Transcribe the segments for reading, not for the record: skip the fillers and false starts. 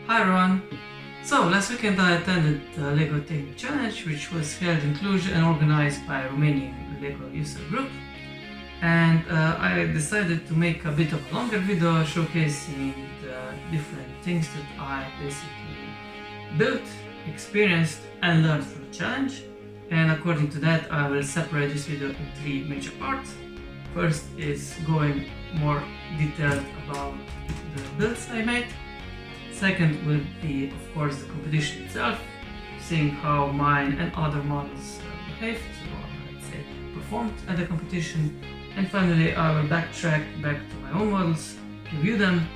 Hi everyone! So, last weekend I attended the LEGO Technic Challenge, which was held in Cluj and organized by Romanian LEGO user group. And I decided to make a bit of a longer video showcasing the different things that I basically built, experienced and learned from the challenge. And according to that, I will separate this video in three major parts. First is going more detailed about the builds I made. Second will be, of course, the competition itself, seeing how mine and other models behaved, or let's say performed at the competition. And finally, I will backtrack back to my own models, review them,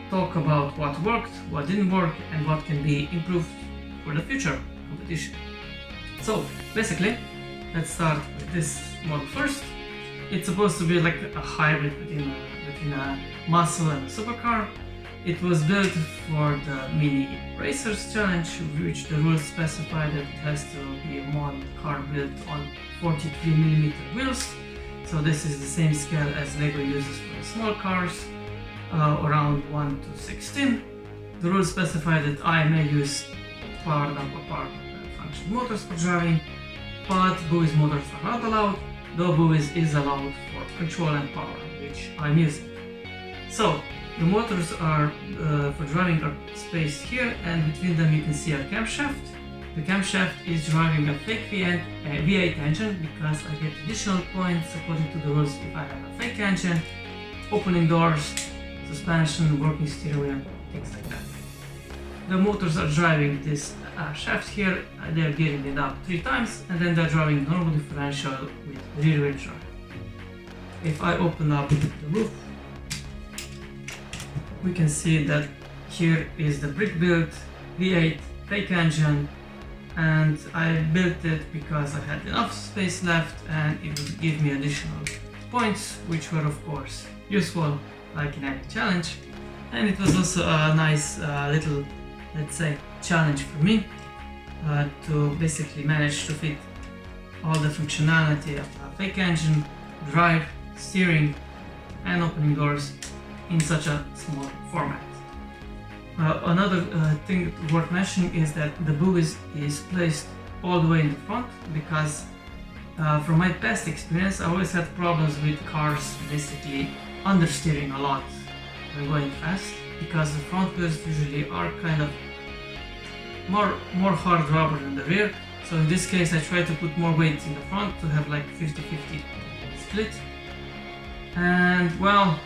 talk about what worked, what didn't work, and what can be improved for the future competition. So basically, let's start with this model first. It's supposed to be like a hybrid between a muscle and a supercar. It was built for the Mini Racers Challenge, which the rules specify that it has to be a model car built on 43mm wheels. So this is the same scale as LEGO uses for the small cars, around 1 to 16. The rules specify that I may use powered up or powered function motors for driving, but buoys motors are not allowed, though buoys is allowed for control and power, which I'm using. So the motors are for driving are spaced here, and between them you can see a camshaft. The camshaft is driving a fake V8 engine because I get additional points according to the rules if I have a fake engine, opening doors, suspension, working steering wheel, things like that. The motors are driving this shaft here, they are gearing it up 3 times, and then they're driving normal differential with rear wheel drive. If I open up the roof, we can see that here is the brick built V8 fake engine, and I built it because I had enough space left and it would give me additional points, which were of course useful like in any challenge. And it was also a nice little, let's say, challenge for me to basically manage to fit all the functionality of a fake engine, drive, steering and opening doors in such a small format. Another thing worth mentioning is that the buoy is placed all the way in the front because from my past experience I always had problems with cars basically understeering a lot when going fast, because the front wheels usually are kind of more hard rubber than the rear. So in this case I try to put more weight in the front to have like 50-50 split, and well,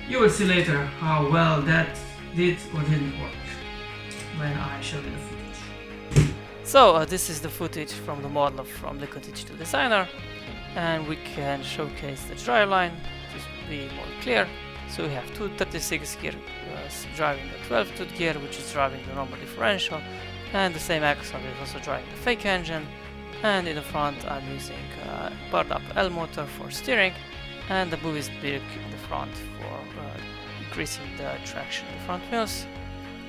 you will see later how well that did or didn't work when I show you the footage. So this is the footage from the model from LEGO Technic Designer, and we can showcase the driveline to be more clear. So we have two 36 gear driving a 12-tooth gear, which is driving the normal differential, and the same axle is also driving the fake engine. And in the front I'm using a powered up L motor for steering, and the buoy is big in the front for increasing the traction in the front wheels.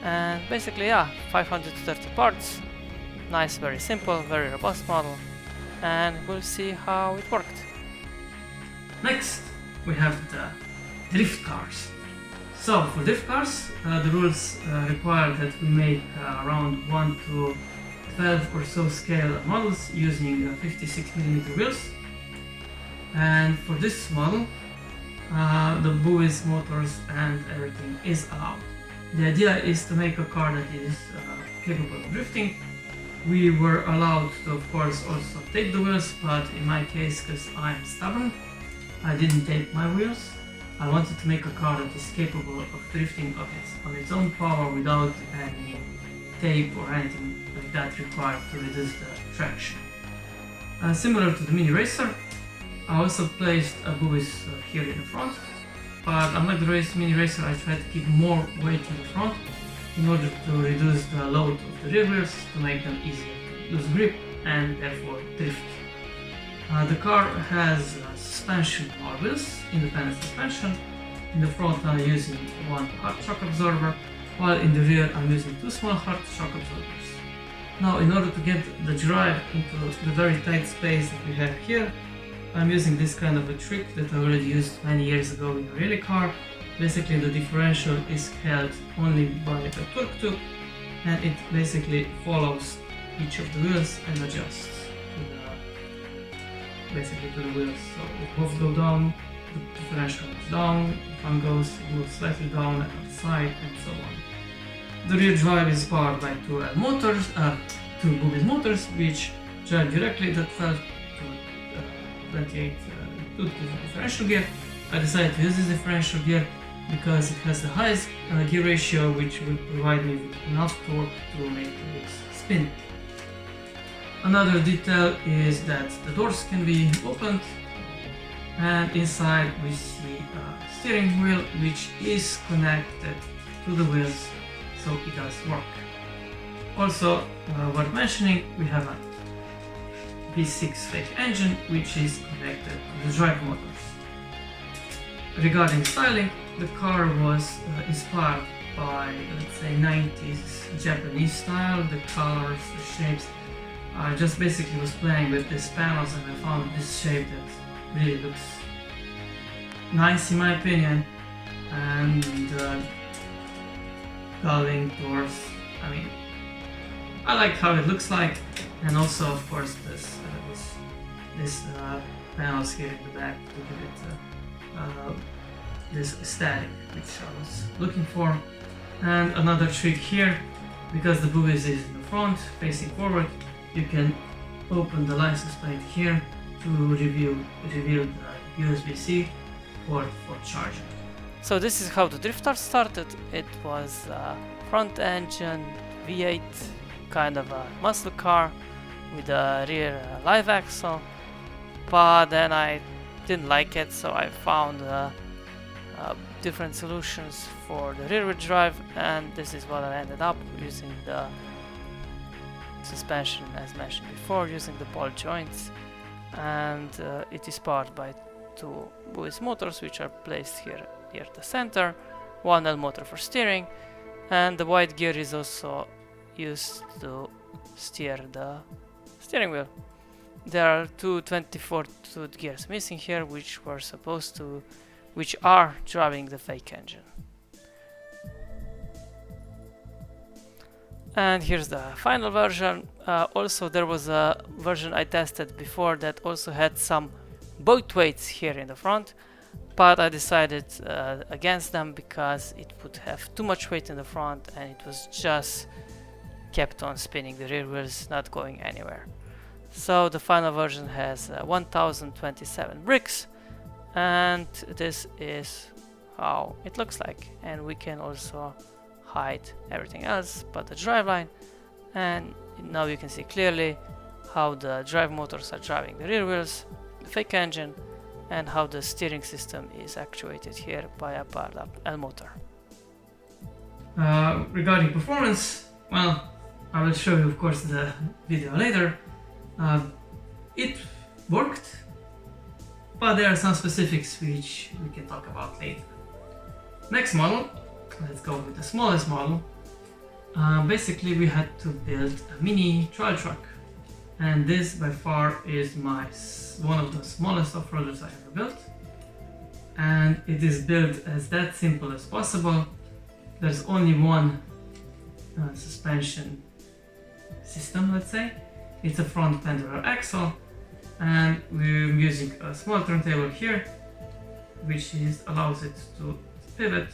And basically, yeah, 530 parts, nice, very simple, very robust model, and we'll see how it worked. Next we have the drift cars. So for drift cars, the rules require that we make around 1 to 12 or so scale models using 56mm wheels. And for this model, the buoys, motors and everything is allowed. The idea is to make a car that is capable of drifting. We were allowed to, of course, also tape the wheels, but in my case, because I'm stubborn, I didn't tape my wheels. I wanted to make a car that is capable of drifting on its own power without any tape or anything like that required to reduce the traction. Similar to the Mini Racer, I also placed a buoys here in the front, but unlike the Mini Racer, I tried to keep more weight in the front in order to reduce the load of the rear wheels to make them easier to lose grip and therefore drift. The car has suspension power wheels, independent suspension. In the front I'm using one hard shock absorber, while in the rear I'm using 2 small hard shock absorbers. Now, in order to get the drive into the very tight space that we have here, I'm using this kind of a trick that I already used many years ago in a rally car, Basically the differential is held only by the torque tube, and it basically follows each of the wheels and adjusts basically to the wheels. So if both go down, the differential goes down, if one goes, it moves slightly down and outside, and so on. The rear drive is powered by two Boobies motors, which drive directly the 12 to 28 differential gear. I decided to use this differential gear because it has the highest gear ratio, which will provide me with enough torque to make the wheels spin. Another detail is that the doors can be opened, and inside we see a steering wheel which is connected to the wheels, so it does work. Also, worth mentioning, we have a V6 fake engine which is connected to the drive motors. Regarding styling, the car was inspired by, let's say, 90s Japanese style, the colors, the shapes. I just basically was playing with these panels and I found this shape that really looks nice in my opinion, and coloring doors, I mean, I like how it looks like, and also of course this panels here in the back to give it this aesthetic which I was looking for. And another trick here, because the boobies is in the front facing forward, you can open the license plate here to reveal the USB-C port for charging. So this is how the Drifter started. It was a front engine V8 kind of a muscle car with a rear live axle, but then I didn't like it, so I found different solutions for the rear wheel drive, and this is what I ended up using. The suspension, as mentioned before, using the ball joints, and it is powered by two Boobies motors which are placed here near the center, one L motor for steering, and the wide gear is also used to steer the steering wheel. There are two 24-tooth gears missing here, which are driving the fake engine. And here's the final version. Also, there was a version I tested before that also had some boat weights here in the front, but I decided against them because it would have too much weight in the front and it was just kept on spinning the rear wheels, not going anywhere. So the final version has 1027 bricks, and this is how it looks like. And we can also hide everything else but the driveline, and now you can see clearly how the drive motors are driving the rear wheels, the fake engine, and how the steering system is actuated here by a powered up L motor. Regarding performance, well, I will show you of course the video later. It worked, but there are some specifics which we can talk about later. Next model, let's go with the smallest model. Basically we had to build a mini trial truck, and this by far is one of the smallest off-roaders I ever built, and it is built as that simple as possible. There's only one suspension system, let's say. It's a front pendular axle, and we're using a small turntable here which allows it to pivot,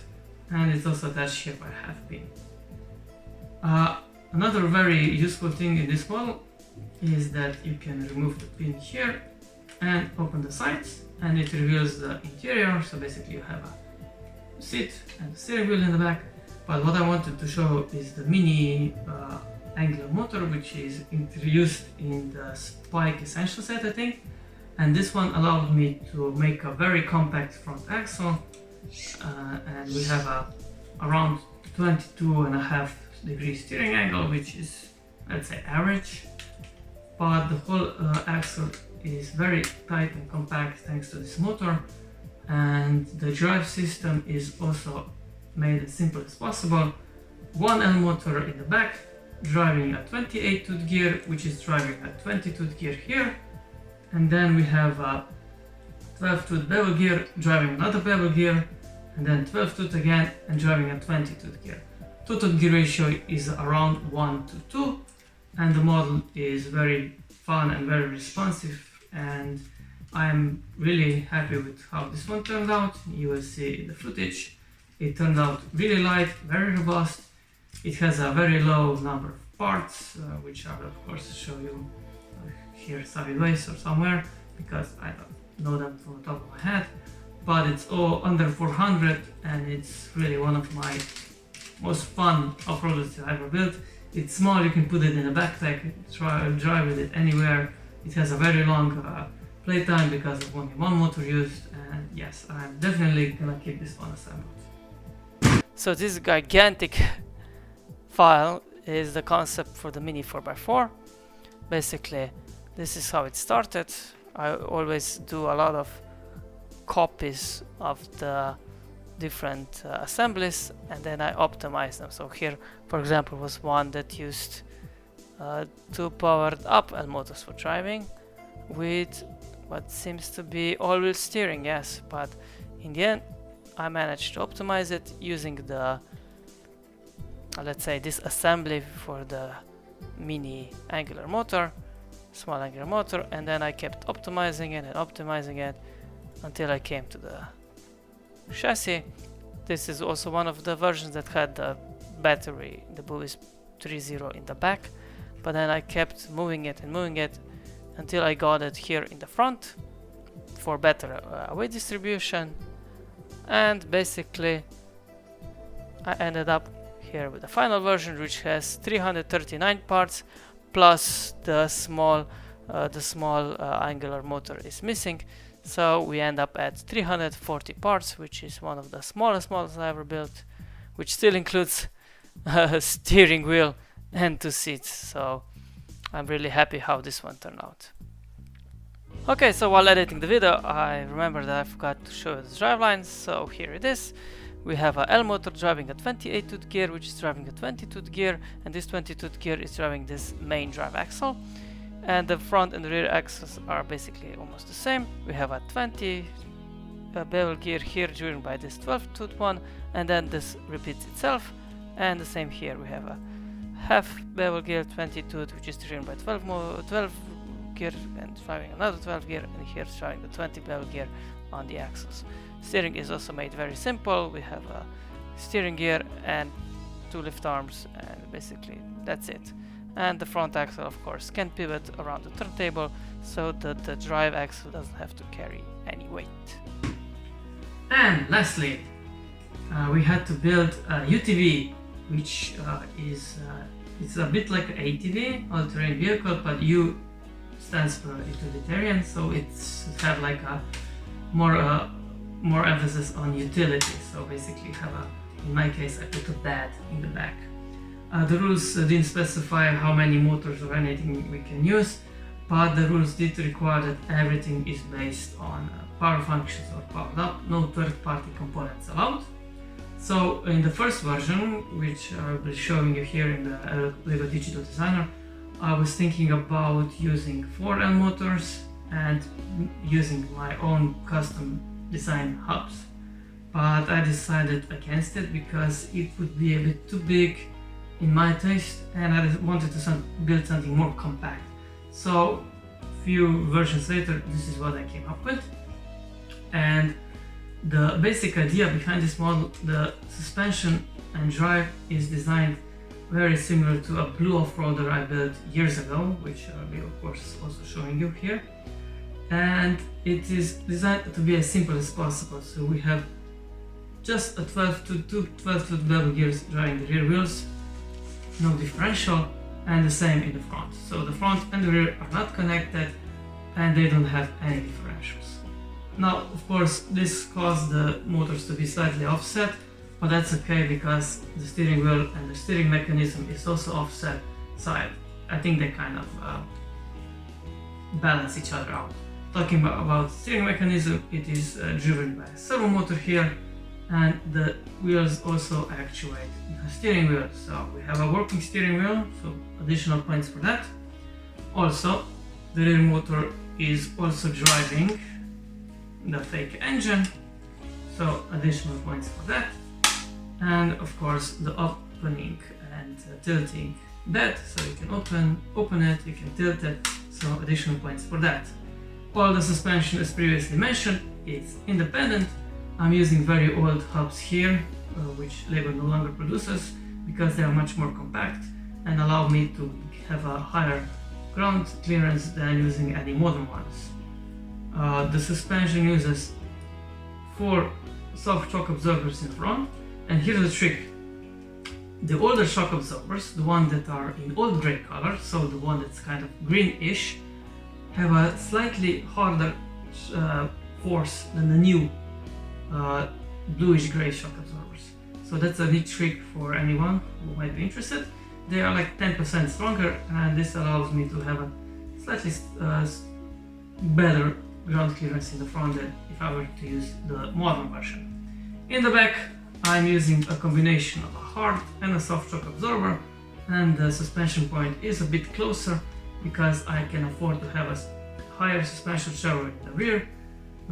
and it's also attached here by a half pin. Another very useful thing in this model is that you can remove the pin here and open the sides, and it reveals the interior. So basically you have a seat and a steering wheel in the back, but what I wanted to show is the mini angular motor which is introduced in the Spike Essential set, I think, and this one allowed me to make a very compact front axle, and we have a around 22.5 degrees steering angle, which is, let's say, average, but the whole axle is very tight and compact thanks to this motor, and the drive system is also made as simple as possible. One L motor in the back driving a 28-tooth gear, which is driving a 20-tooth gear here, and then we have a 12-tooth bevel gear driving another bevel gear, and then 12 tooth again, and driving a 20 tooth gear. 2 tooth gear ratio is around 1 to 2, and the model is very fun and very responsive, and I'm really happy with how this one turned out. You will see the footage. It turned out really light, very robust. It has a very low number of parts, which I will of course show you here sideways or somewhere, because I don't know them from the top of my head. But it's all under 400, and it's really one of my most fun off-roaders I ever built. It's small, you can put it in a backpack, drive with it anywhere. It has a very long playtime because of only one motor used, and yes, I'm definitely gonna keep this one assembled. So this gigantic file is the concept for the Mini 4x4. Basically, this is how it started. I always do a lot of copies of the different assemblies, and then I optimize them. So here, for example, was one that used 2 powered up L motors for driving with what seems to be all-wheel steering, yes, but in the end I managed to optimize it using the let's say this assembly for the mini angular motor, small angular motor, and then I kept optimizing it and optimizing it until I came to the chassis. This is also one of the versions that had the battery, the Buis 3.0 in the back, but then I kept moving it and moving it until I got it here in the front for better weight distribution, and basically I ended up here with the final version, which has 339 parts plus the small angular motor is missing, so we end up at 340 parts, which is one of the smallest models I ever built, which still includes a steering wheel and 2 seats, so I'm really happy how this one turned out. Okay, so while editing the video, I remember that I forgot to show you the driveline, so here it is. We have a L motor driving a 28 tooth gear, which is driving a 20 tooth gear, and this 20 tooth gear is driving this main drive axle, and the front and the rear axles are basically almost the same. We have a 20 bevel gear here driven by this 12 tooth one, and then this repeats itself, and the same here. We have a half bevel gear 20 tooth, which is driven by 12 gear and driving another 12 gear, and here is driving the 20 bevel gear on the axles. Steering is also made very simple. We have a steering gear and 2 lift arms, and basically that's it. And the front axle, of course, can pivot around the turntable so that the drive axle doesn't have to carry any weight. And lastly, we had to build a UTV, which it's a bit like an ATV, all-terrain vehicle, but U stands for utilitarian, so it's have like a more emphasis on utility. So basically have in my case I put a bed in the back. The rules didn't specify how many motors or anything we can use, but the rules did require that everything is based on power functions or powered up, no third-party components allowed. So in the first version, which I will be showing you here in the LEGO Digital Designer, I was thinking about using 4 L motors and using my own custom design hubs, but I decided against it because it would be a bit too big in my taste, and I wanted to build something more compact. So a few versions later, this is what I came up with. And the basic idea behind this model, the suspension and drive is designed very similar to a blue off-roader I built years ago, which I'll be of course also showing you here. And it is designed to be as simple as possible. So we have just a 12 tooth bevel gears driving the rear wheels, no differential, and the same in the front. So the front and the rear are not connected, and they don't have any differentials. Now, of course, this caused the motors to be slightly offset, but that's okay because the steering wheel and the steering mechanism is also offset, so I think they kind of balance each other out. Talking about steering mechanism, it is driven by a servo motor here, and the wheels also actuate the steering wheel. So we have a working steering wheel, so additional points for that. Also, the rear motor is also driving the fake engine, so additional points for that. And of course the opening and tilting bed, so you can open it, you can tilt it, so additional points for that. All the suspension, as previously mentioned, is independent. I'm using very old hubs here, which LEGO no longer produces, because they are much more compact and allow me to have a higher ground clearance than using any modern ones. The suspension uses 4 soft shock absorbers in front, and here's the trick. The older shock absorbers, the ones that are in old grey color, so the one that's kind of greenish, have a slightly harder force than the new bluish grey shock absorbers. So that's a neat trick for anyone who might be interested. They are like 10% stronger, and this allows me to have a slightly better ground clearance in the front than if I were to use the modern version. In the back, I'm using a combination of a hard and a soft shock absorber, and the suspension point is a bit closer because I can afford to have a higher suspension shower in the rear,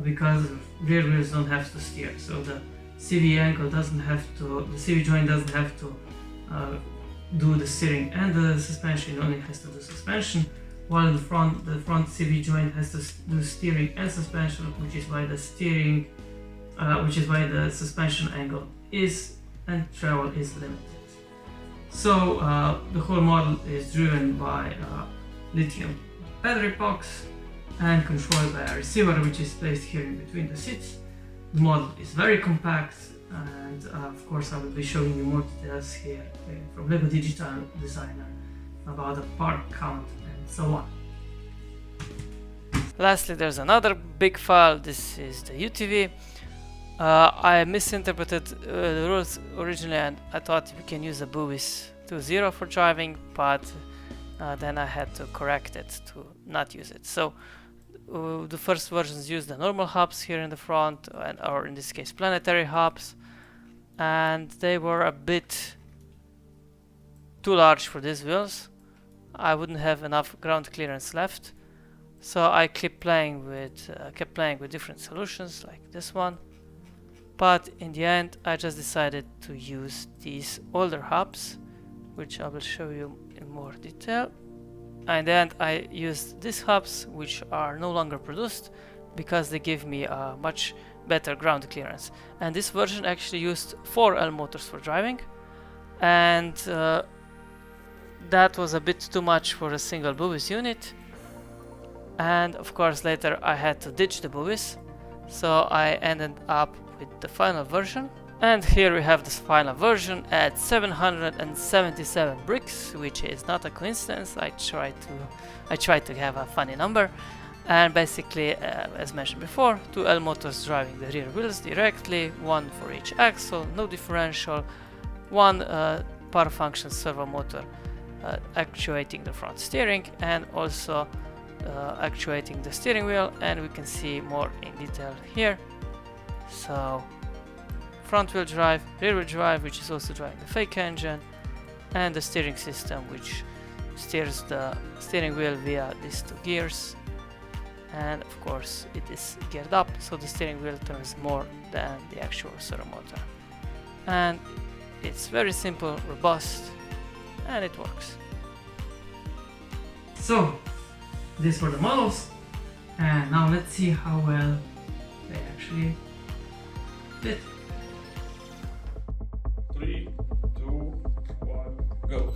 because rear wheels don't have to steer, so the CV angle doesn't have to, the CV joint doesn't have to do the steering, and the suspension only has to do suspension, while the front CV joint has to do steering and suspension, which is why the suspension angle is and travel is limited. So the whole model is driven by lithium battery box and controlled by a receiver, which is placed here in between the seats. The model is very compact, and of course I will be showing you more details here from LEGO Digital Designer about the part count and so on. Lastly, there's another big file. This is the UTV. I misinterpreted the rules originally, and I thought we can use the buoys to 0 for driving, but then I had to correct it to not use it. So the first versions use the normal hubs here in the front, or in this case planetary hubs, and they were a bit too large for these wheels. I wouldn't have enough ground clearance left, so I kept playing with different solutions like this one. But in the end, I just decided to use these older hubs, which I will show you in more detail. And then I used these hubs, which are no longer produced, because they give me a much better ground clearance. And this version actually used 4 L motors for driving, and that was a bit too much for a single buoys unit. And of course later I had to ditch the buoys, so I ended up with the final version. And here we have this final version at 777 bricks, which is not a coincidence. I tried to have a funny number, and basically as mentioned before, 2 L motors driving the rear wheels directly, 1 for each axle, no differential, 1 power function servo motor actuating the front steering, and also actuating the steering wheel, and we can see more in detail here. So front wheel drive, rear wheel drive, which is also driving the fake engine, and the steering system, which steers the steering wheel via these 2 gears, and of course it is geared up, so the steering wheel turns more than the actual servo motor. And it's very simple, robust, and it works. So these were the models, and now let's see how well they actually did. 3, 2, 1, go. Go,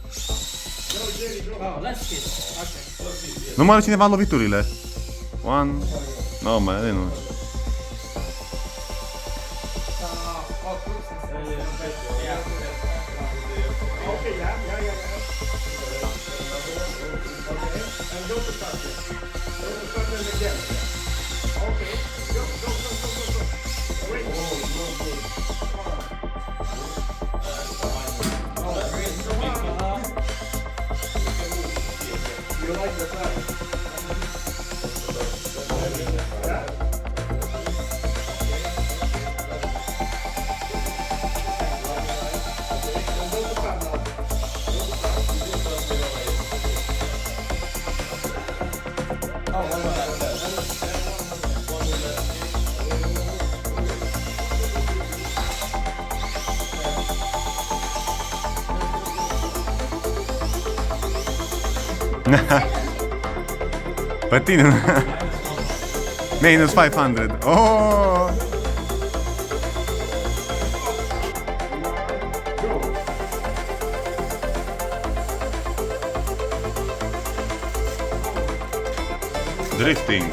Jerry, go. Oh, let's see. Okay. Let's see, yeah. Nu mai are cineva în loviturile. 1. Nu, mai are nu. Okay, yeah. And go to start here. Go to start them again. Okay. Go. Great. You like the flag? Yeah? Pe tine. Minus 500. Oh! Drifting.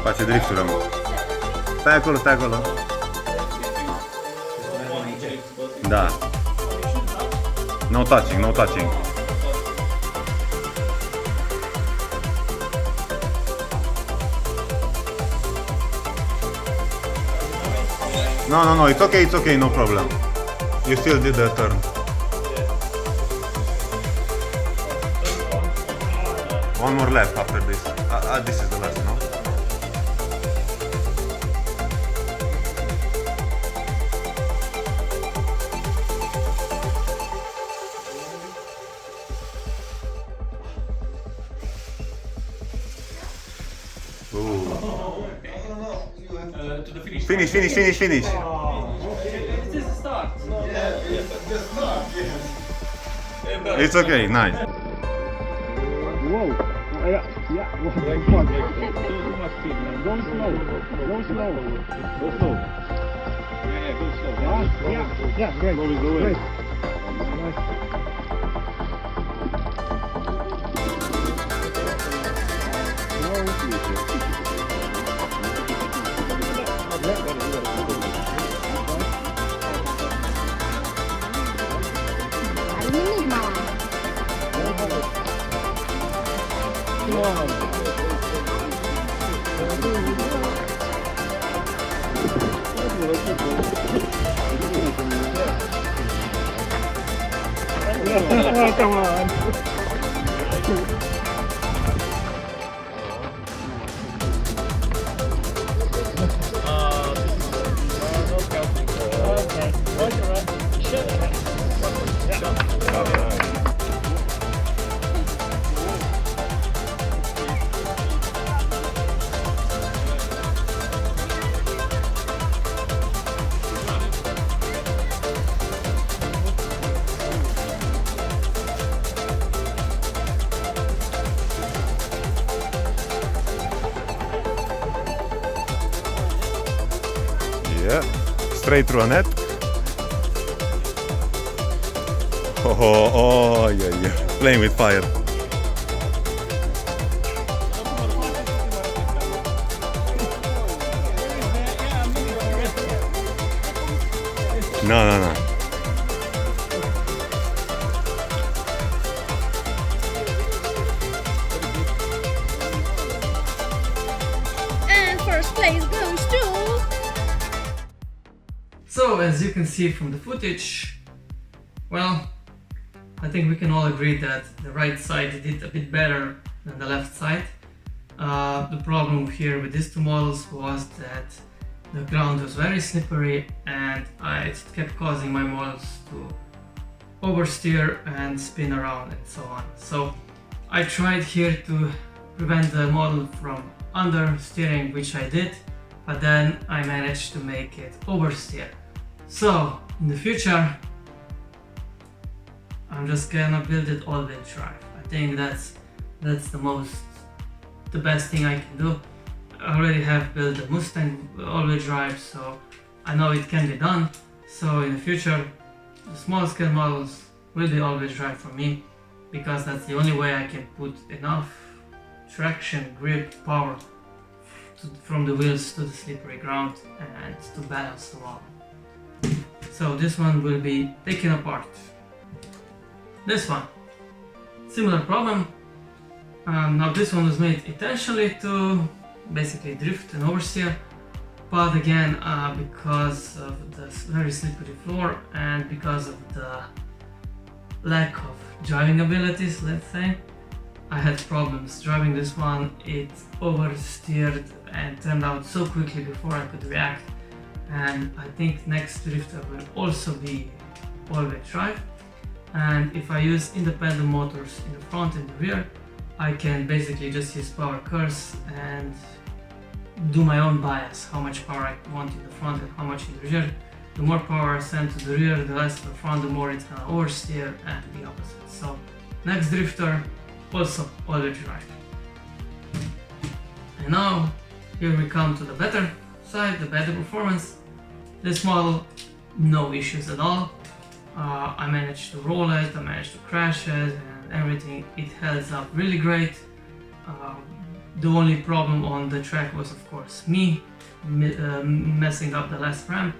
Face driftul, mă. Stai acolo, stai acolo. Da. No touching, no touching. No, it's okay, no problem. You still did the turn. One more lap after this. This is the last, no? To the finish. Finish. This is the start. Just start, yes. It's okay, nice. Whoa! Yeah. What the fuck? Too much speed, man. Go slow. Go slow. Yeah, go slow. Yeah, great. Great. Come on. Yeah, straight through a net. Oh, yeah. Playing with fire. No. And first place goes to... So, as you can see from the footage, well, I think we can all agree that the right side did a bit better than the left side. The problem here with these two models was that the ground was very slippery and it kept causing my models to oversteer and spin around and so on. So I tried here to prevent the model from understeering, which I did, but then I managed to make it oversteer. So in the future, I'm just gonna build it all-wheel drive. I think that's the best thing I can do. I already have built a Mustang all-wheel drive, so I know it can be done. So in the future, the small scale models will be all-wheel drive for me, because that's the only way I can put enough traction, grip, power from the wheels to the slippery ground and to balance the model. So this one will be taken apart. This one, similar problem. Now this one was made intentionally to basically drift and oversteer, but again because of the very slippery floor and because of the lack of driving abilities, let's say, I had problems driving this one. It oversteered and turned out so quickly before I could react, and I think next drifter will also be all-wheel drive. And if I use independent motors in the front and the rear, I can basically just use power curves and do my own bias, how much power I want in the front and how much in the rear, the more power I send to the rear, the less to the front, the more it's gonna oversteer, and the opposite. So next drifter, also all-wheel drive. And now here we come to the better side, the better performance. This model, no issues at all. I managed to roll it, I managed to crash it, and everything. It holds up really great. The only problem on the track was, of course, me messing up the last ramp,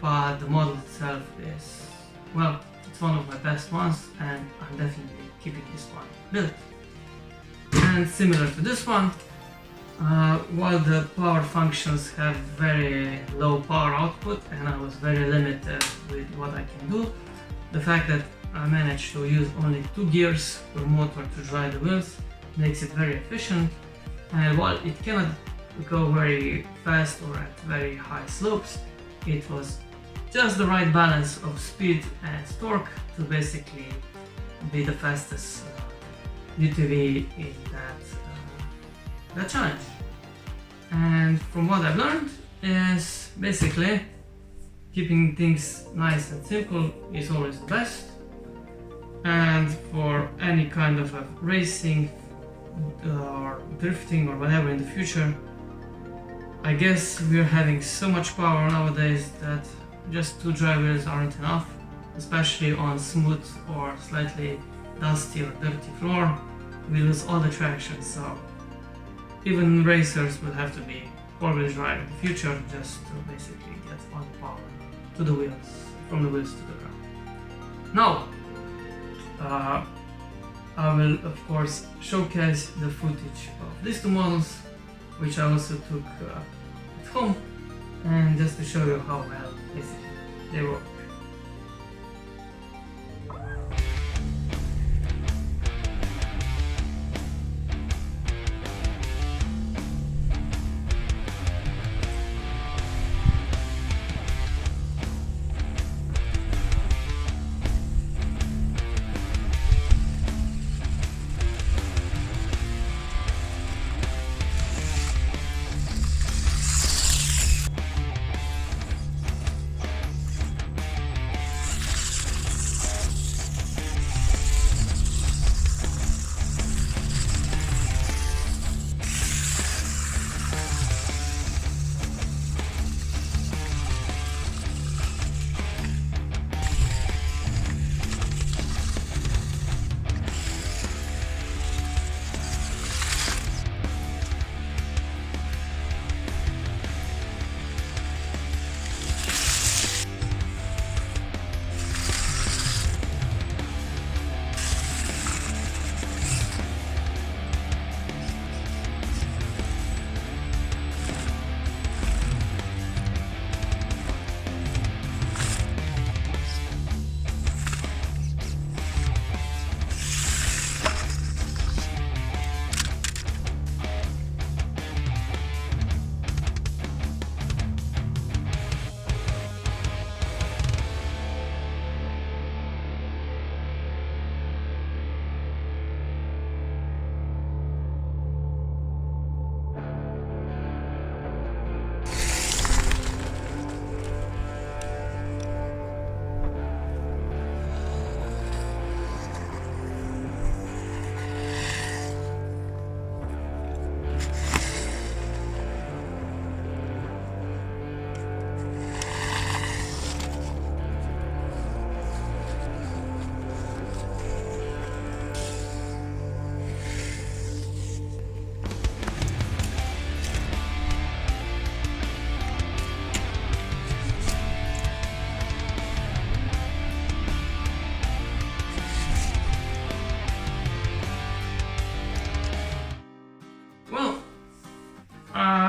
but the model itself is, well, it's one of my best ones, and I'm definitely keeping this one built. And similar to this one, while the power functions have very low power output and I was very limited with what I can do, the fact that I managed to use only 2 gears per motor to drive the wheels makes it very efficient. And while it cannot go very fast or at very high slopes, it was just the right balance of speed and torque to basically be the fastest UTV in that challenge. And from what I've learned is basically keeping things nice and simple is always the best. And for any kind of a racing or drifting or whatever in the future, I guess we're having so much power nowadays that just 2 drive wheels aren't enough, especially on smooth or slightly dusty or dirty floor. We lose all the traction, so even racers will have to be 4-wheel drive in the future just to basically get all the power to the wheels, from the wheels to the ground. Now, I will of course showcase the footage of these 2 models, which I also took at home, and just to show you how well basically they work.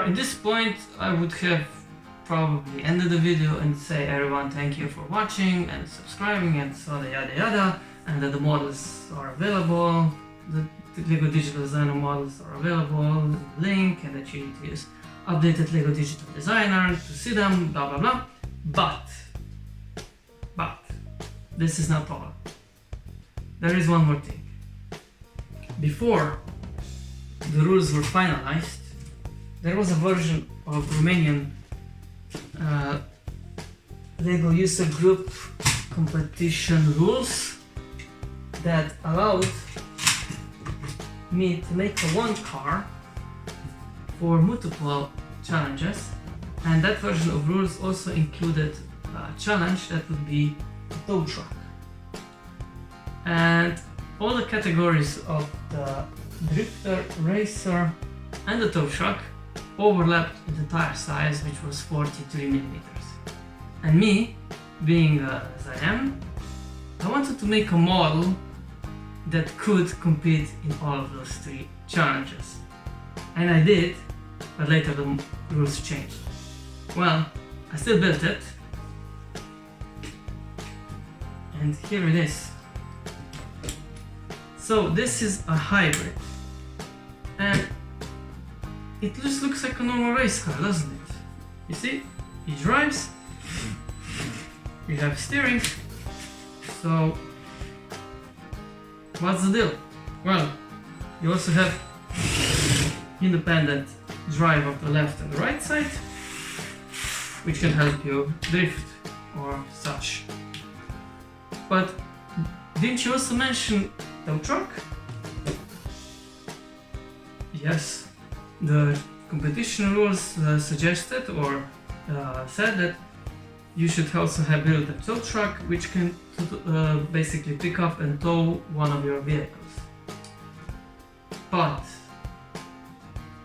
At this point I would have probably ended the video and say everyone thank you for watching and subscribing and so yada yada, and that the models are available, the LEGO Digital Designer models are available, link, and that you need to use updated LEGO Digital Designer to see them, blah blah blah. But this is not all. There is one more thing. Before the rules were finalized, there was a version of Romanian LEGO user group competition rules that allowed me to make one car for multiple challenges, and that version of rules also included a challenge that would be a tow truck. And all the categories of the drifter, racer and the tow truck overlapped with the tire size, which was 43 millimeters. And me, being as I am, I wanted to make a model that could compete in all of those three challenges. And I did, but later the rules changed. Well, I still built it, and here it is. So this is a hybrid, and it just looks like a normal race car, doesn't it? You see, it drives, you have steering, so what's the deal? Well, you also have independent drive of the left and the right side, which can help you drift or such. But didn't you also mention tow truck? Yes, the competition rules suggested or said that you should also have built a tow truck which can basically pick up and tow one of your vehicles. But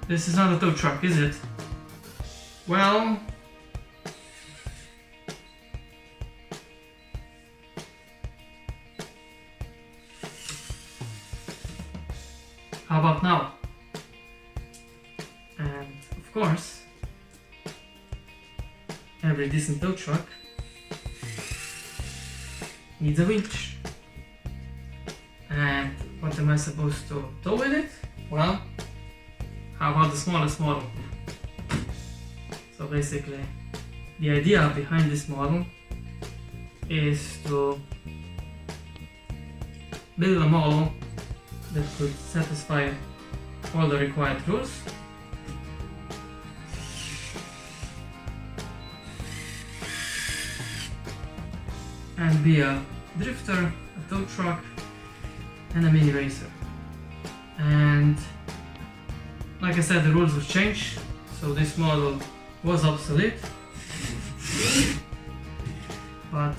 this is not a tow truck, is it? Well, how about now? And of course, every decent tow truck needs a winch. And what am I supposed to tow with it? Well, how about the smallest model? So basically, the idea behind this model is to build a model that could satisfy all the required rules and be a drifter, a tow truck and a mini racer. And like I said, the rules have changed, so this model was obsolete, but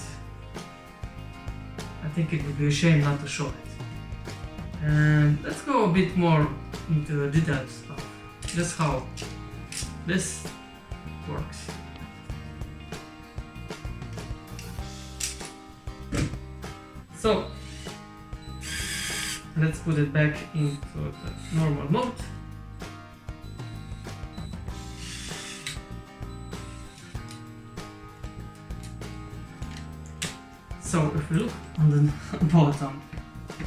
I think it would be a shame not to show it. And let's go a bit more into the detailed stuff, just how this works. So let's put it back into the normal mode. So if we look on the bottom,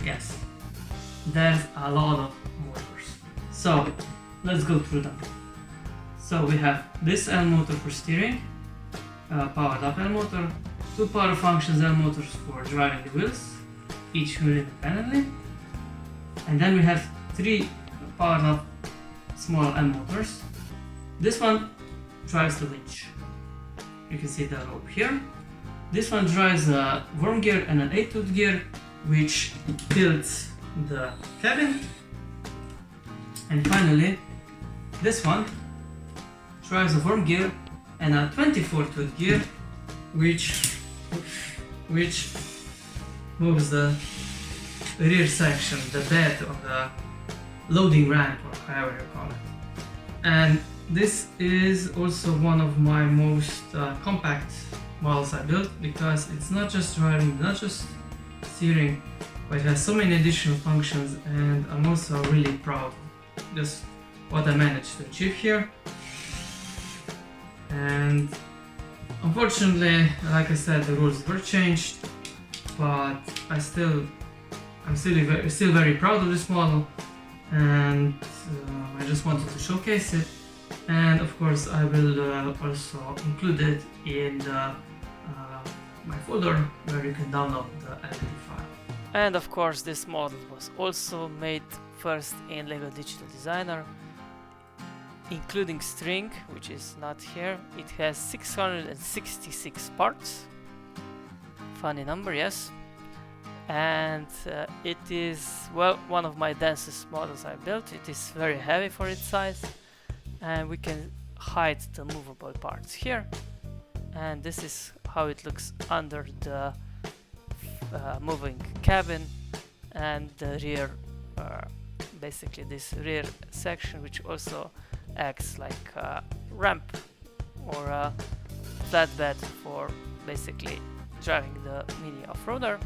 yes, there's a lot of motors. So let's go through them. So we have this L motor for steering, powered up L motor, two power functions L motors for driving the wheels, each wheel independently, and then we have three powered up small L motors. This one drives the winch. You can see that over here. This one drives a worm gear and an 8-tooth gear, which tilts the cabin. And finally, this one drives a worm gear and a 24-tooth gear, which moves the rear section, the bed of the loading ramp, or however you call it. And this is also one of my most compact models I built, because it's not just driving, not just steering, but it has so many additional functions, and I'm also really proud of just what I managed to achieve here. And unfortunately, like I said, the rules were changed, but I'm still very proud of this model, and I just wanted to showcase it. And of course, I will also include it in my folder where you can download the LED file. And of course, this model was also made first in LEGO Digital Designer. including string, which is not here, it has 666 parts. Funny number, yes. And it is, well, one of my densest models I built. It is very heavy for its size, and we can hide the movable parts here. And this is how it looks under the moving cabin and the rear, basically this rear section, which also acts like a ramp or a flatbed for basically driving the mini off-roader.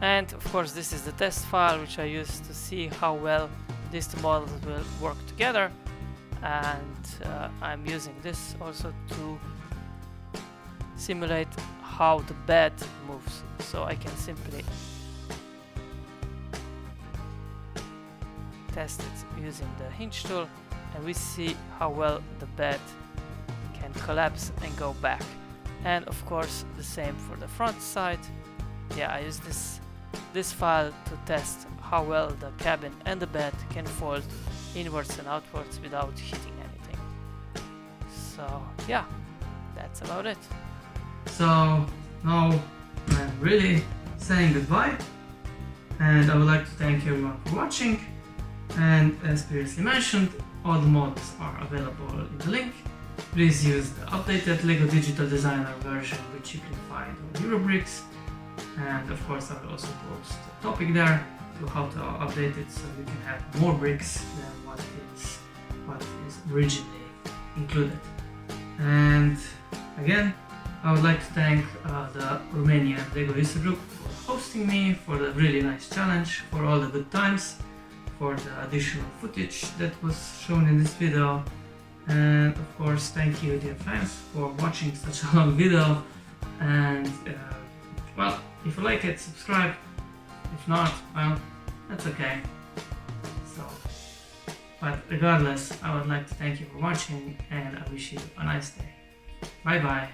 And of course this is the test file which I used to see how well these two models will work together, and I'm using this also to simulate how the bed moves, so I can simply test it using the hinge tool, and we see how well the bed can collapse and go back. And of course the same for the front side. Yeah, I use this file to test how well the cabin and the bed can fold inwards and outwards without hitting anything. So yeah, that's about it. So now I'm really saying goodbye, and I would like to thank everyone for watching. And as previously mentioned, all the models are available in the link. Please use the updated LEGO Digital Designer version, which you can find on Eurobricks. And of course I will also post a topic there to how to update it so you can have more bricks than what is originally included. And again, I would like to thank the Romanian LEGO user group for hosting me, for the really nice challenge, for all the good times, for the additional footage that was shown in this video. And of course, thank you dear friends for watching such a long video. And well, if you like it, subscribe. If not, well, that's okay. So, but regardless, I would like to thank you for watching, and I wish you a nice day. Bye bye.